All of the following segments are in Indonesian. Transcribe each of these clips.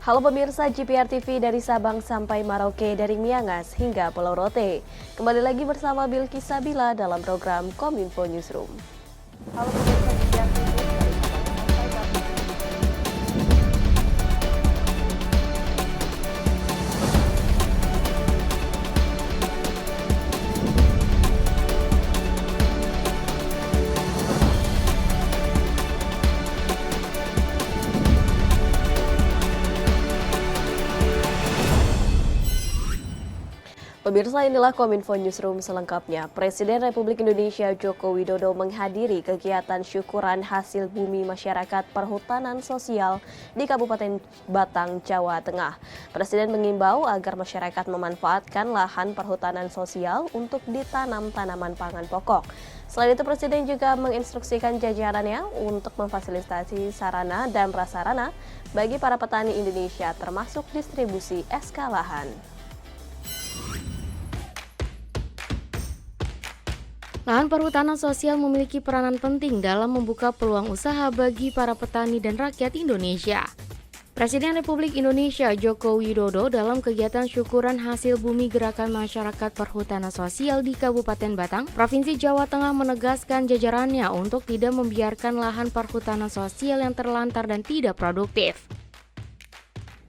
Halo pemirsa GPR TV dari Sabang sampai Merauke, dari Miangas hingga Pulau Rote. Kembali lagi bersama Bilky Sabila dalam program Kominfo Newsroom. Halo pemirsa GPR TV dari Sabang sampai Merauke. Pemirsa, inilah Kominfo Newsroom selengkapnya. Presiden Republik Indonesia Joko Widodo menghadiri kegiatan syukuran hasil bumi masyarakat perhutanan sosial di Kabupaten Batang, Jawa Tengah. Presiden mengimbau agar masyarakat memanfaatkan lahan perhutanan sosial untuk ditanam tanaman pangan pokok. Selain itu, Presiden juga menginstruksikan jajarannya untuk memfasilitasi sarana dan prasarana bagi para petani Indonesia, termasuk distribusi SK lahan. Lahan perhutanan sosial memiliki peranan penting dalam membuka peluang usaha bagi para petani dan rakyat Indonesia. Presiden Republik Indonesia Joko Widodo dalam kegiatan syukuran hasil bumi Gerakan Masyarakat Perhutanan Sosial di Kabupaten Batang, Provinsi Jawa Tengah menegaskan jajarannya untuk tidak membiarkan lahan perhutanan sosial yang terlantar dan tidak produktif.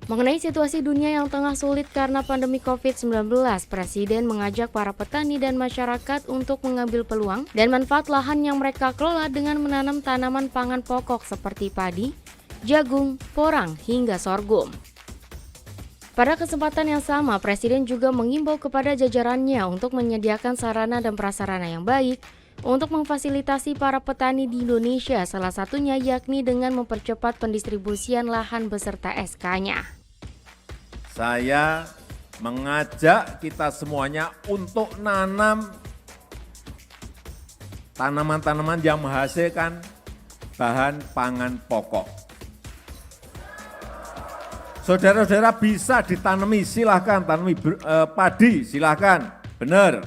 Mengenai situasi dunia yang tengah sulit karena pandemi COVID-19, Presiden mengajak para petani dan masyarakat untuk mengambil peluang dan manfaat lahan yang mereka kelola dengan menanam tanaman pangan pokok seperti padi, jagung, porang, hingga sorghum. Pada kesempatan yang sama, Presiden juga mengimbau kepada jajarannya untuk menyediakan sarana dan prasarana yang baik untuk memfasilitasi para petani di Indonesia, salah satunya yakni dengan mempercepat pendistribusian lahan beserta SK-nya. Saya mengajak kita semuanya untuk nanam tanaman-tanaman yang menghasilkan bahan pangan pokok. Saudara-saudara bisa ditanami, silahkan tanami padi, silahkan, benar.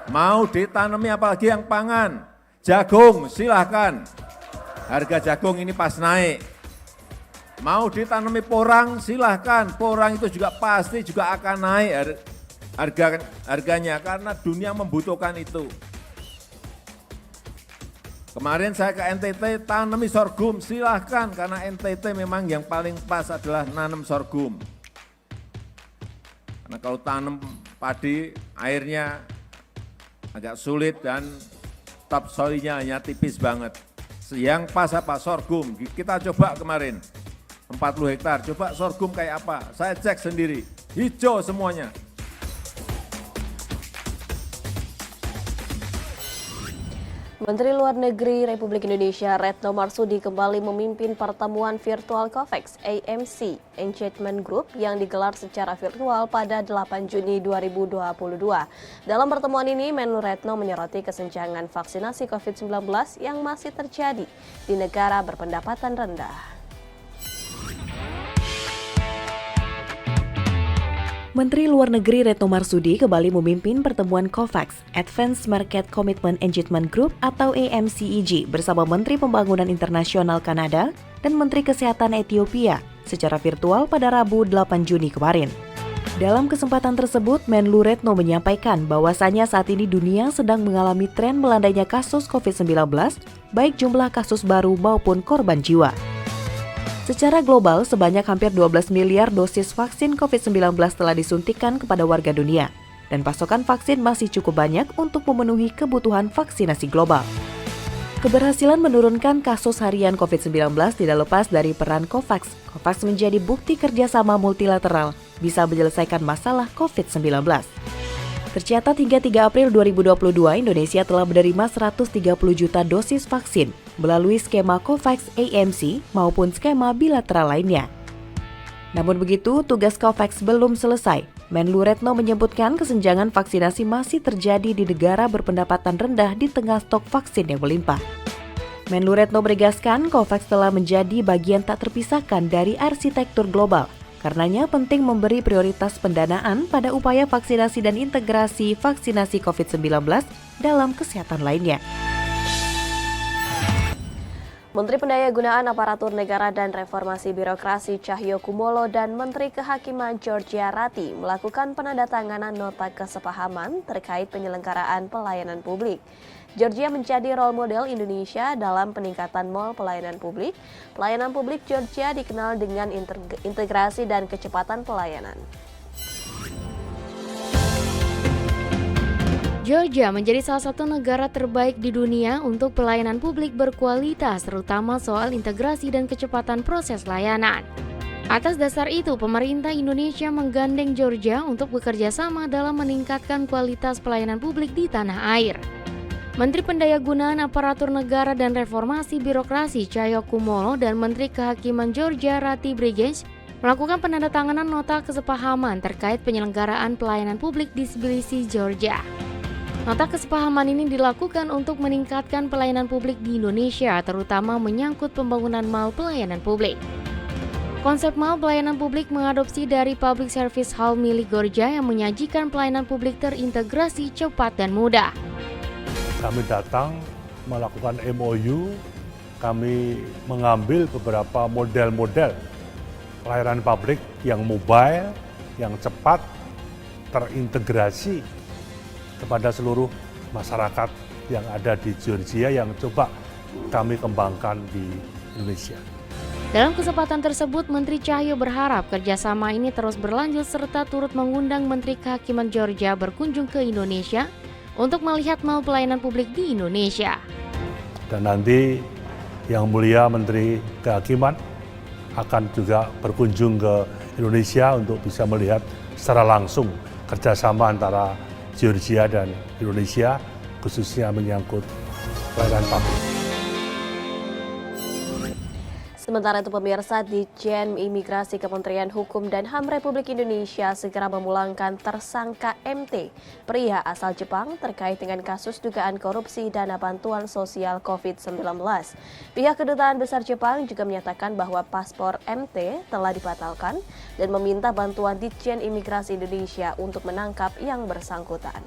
Mau ditanami apalagi yang pangan, jagung, silahkan. Harga jagung ini pas naik. Mau ditanami porang, silahkan. Porang itu juga pasti juga akan naik harganya karena dunia membutuhkan itu. Kemarin saya ke NTT, tanami sorghum, silahkan. Karena NTT memang yang paling pas adalah nanam sorghum. Karena kalau tanam padi, airnya agak sulit dan topsoilnya hanya tipis banget. Yang pas apa? Sorghum. Kita coba kemarin. 40 hektar, coba sorghum kayak apa? Saya cek sendiri, hijau semuanya. Menteri Luar Negeri Republik Indonesia Retno Marsudi kembali memimpin pertemuan virtual COVAX AMC Engagement Group yang digelar secara virtual pada 8 Juni 2022. Dalam pertemuan ini, Menlu Retno menyoroti kesenjangan vaksinasi COVID-19 yang masih terjadi di negara berpendapatan rendah. Menteri Luar Negeri Retno Marsudi kembali memimpin pertemuan COVAX, Advanced Market Commitment Engagement Group atau AMCEG bersama Menteri Pembangunan Internasional Kanada dan Menteri Kesehatan Ethiopia secara virtual pada Rabu 8 Juni kemarin. Dalam kesempatan tersebut, Menlu Retno menyampaikan bahwasannya saat ini dunia sedang mengalami tren melandainya kasus COVID-19, baik jumlah kasus baru maupun korban jiwa. Secara global, sebanyak hampir 12 miliar dosis vaksin COVID-19 telah disuntikan kepada warga dunia, dan pasokan vaksin masih cukup banyak untuk memenuhi kebutuhan vaksinasi global. Keberhasilan menurunkan kasus harian COVID-19 tidak lepas dari peran COVAX. COVAX menjadi bukti kerjasama multilateral bisa menyelesaikan masalah COVID-19. Tercatat hingga 3 April 2022, Indonesia telah menerima 130 juta dosis vaksin melalui skema COVAX AMC maupun skema bilateral lainnya. Namun begitu, tugas COVAX belum selesai. Menlu Retno menyebutkan kesenjangan vaksinasi masih terjadi di negara berpendapatan rendah di tengah stok vaksin yang melimpah. Menlu Retno menegaskan COVAX telah menjadi bagian tak terpisahkan dari arsitektur global. Karenanya penting memberi prioritas pendanaan pada upaya vaksinasi dan integrasi vaksinasi COVID-19 dalam kesehatan lainnya. Menteri Pendayagunaan Aparatur Negara dan Reformasi Birokrasi Cahyokumolo dan Menteri Kehakiman Georgia Rati melakukan penandatanganan nota kesepahaman terkait penyelenggaraan pelayanan publik. Georgia menjadi role model Indonesia dalam peningkatan mall pelayanan publik. Pelayanan publik Georgia dikenal dengan integrasi dan kecepatan pelayanan. Georgia menjadi salah satu negara terbaik di dunia untuk pelayanan publik berkualitas, terutama soal integrasi dan kecepatan proses layanan. Atas dasar itu, pemerintah Indonesia menggandeng Georgia untuk bekerja sama dalam meningkatkan kualitas pelayanan publik di tanah air. Menteri Pendayagunaan Aparatur Negara dan Reformasi Birokrasi Cahyokumolo dan Menteri Kehakiman Georgia Rati Brigesh melakukan penandatanganan nota kesepahaman terkait penyelenggaraan pelayanan publik di Tbilisi, Georgia. Nota kesepahaman ini dilakukan untuk meningkatkan pelayanan publik di Indonesia, terutama menyangkut pembangunan mall pelayanan publik. Konsep mall pelayanan publik mengadopsi dari Public Service Hall milik Georgia yang menyajikan pelayanan publik terintegrasi, cepat, dan mudah. Kami datang melakukan MOU, kami mengambil beberapa model-model pelayanan publik yang mobile, yang cepat, terintegrasi kepada seluruh masyarakat yang ada di Georgia yang coba kami kembangkan di Indonesia. Dalam kesempatan tersebut, Menteri Cahyo berharap kerjasama ini terus berlanjut serta turut mengundang Menteri Kehakiman Georgia berkunjung ke Indonesia untuk melihat mall pelayanan publik di Indonesia. Dan nanti Yang Mulia Menteri Kehakiman akan juga berkunjung ke Indonesia untuk bisa melihat secara langsung kerjasama antara Georgia dan Indonesia, khususnya menyangkut pelayanan publik. Sementara itu pemirsa, Ditjen Imigrasi Kementerian Hukum dan HAM Republik Indonesia segera memulangkan tersangka MT, pria asal Jepang terkait dengan kasus dugaan korupsi dana bantuan sosial COVID-19. Pihak Kedutaan Besar Jepang juga menyatakan bahwa paspor MT telah dibatalkan dan meminta bantuan Ditjen Imigrasi Indonesia untuk menangkap yang bersangkutan.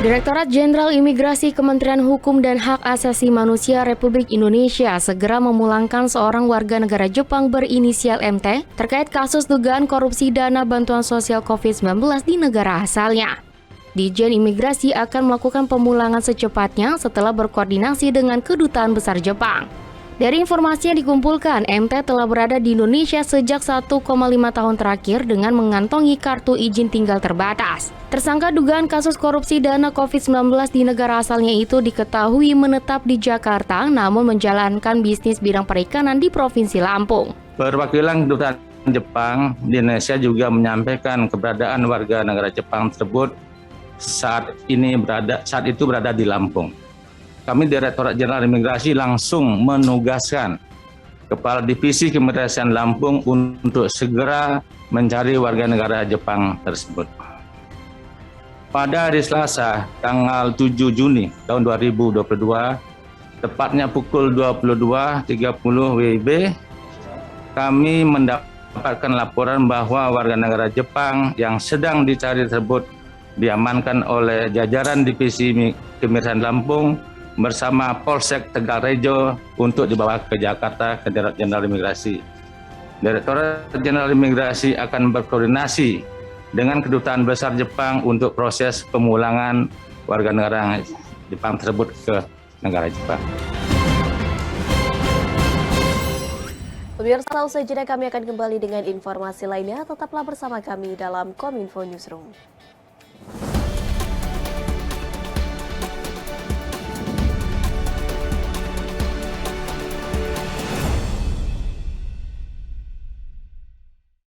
Direktorat Jenderal Imigrasi Kementerian Hukum dan Hak Asasi Manusia Republik Indonesia segera memulangkan seorang warga negara Jepang berinisial MT terkait kasus dugaan korupsi dana bantuan sosial COVID-19 di negara asalnya. Ditjen Imigrasi akan melakukan pemulangan secepatnya setelah berkoordinasi dengan Kedutaan Besar Jepang. Dari informasi yang dikumpulkan, MT telah berada di Indonesia sejak 1,5 tahun terakhir dengan mengantongi kartu izin tinggal terbatas. Tersangka dugaan kasus korupsi dana COVID-19 di negara asalnya itu diketahui menetap di Jakarta namun menjalankan bisnis bidang perikanan di Provinsi Lampung. Perwakilan Kedutaan Jepang di Indonesia juga menyampaikan keberadaan warga negara Jepang tersebut saat itu berada di Lampung. Kami Direktorat Jenderal Imigrasi langsung menugaskan Kepala Divisi Keimigrasian Lampung untuk segera mencari warga negara Jepang tersebut. Pada hari Selasa, tanggal 7 Juni tahun 2022, tepatnya pukul 22.30 WIB, kami mendapatkan laporan bahwa warga negara Jepang yang sedang dicari tersebut diamankan oleh jajaran Divisi Keimigrasian Lampung bersama Polsek Tegalrejo untuk dibawa ke Jakarta ke Direktorat Jenderal Imigrasi. Direktorat Jenderal Imigrasi akan berkoordinasi dengan Kedutaan Besar Jepang untuk proses pemulangan warga negara Jepang tersebut ke negara Jepang. Pemirsa, usai jeda kami akan kembali dengan informasi lainnya. Tetaplah bersama kami dalam Kominfo Newsroom.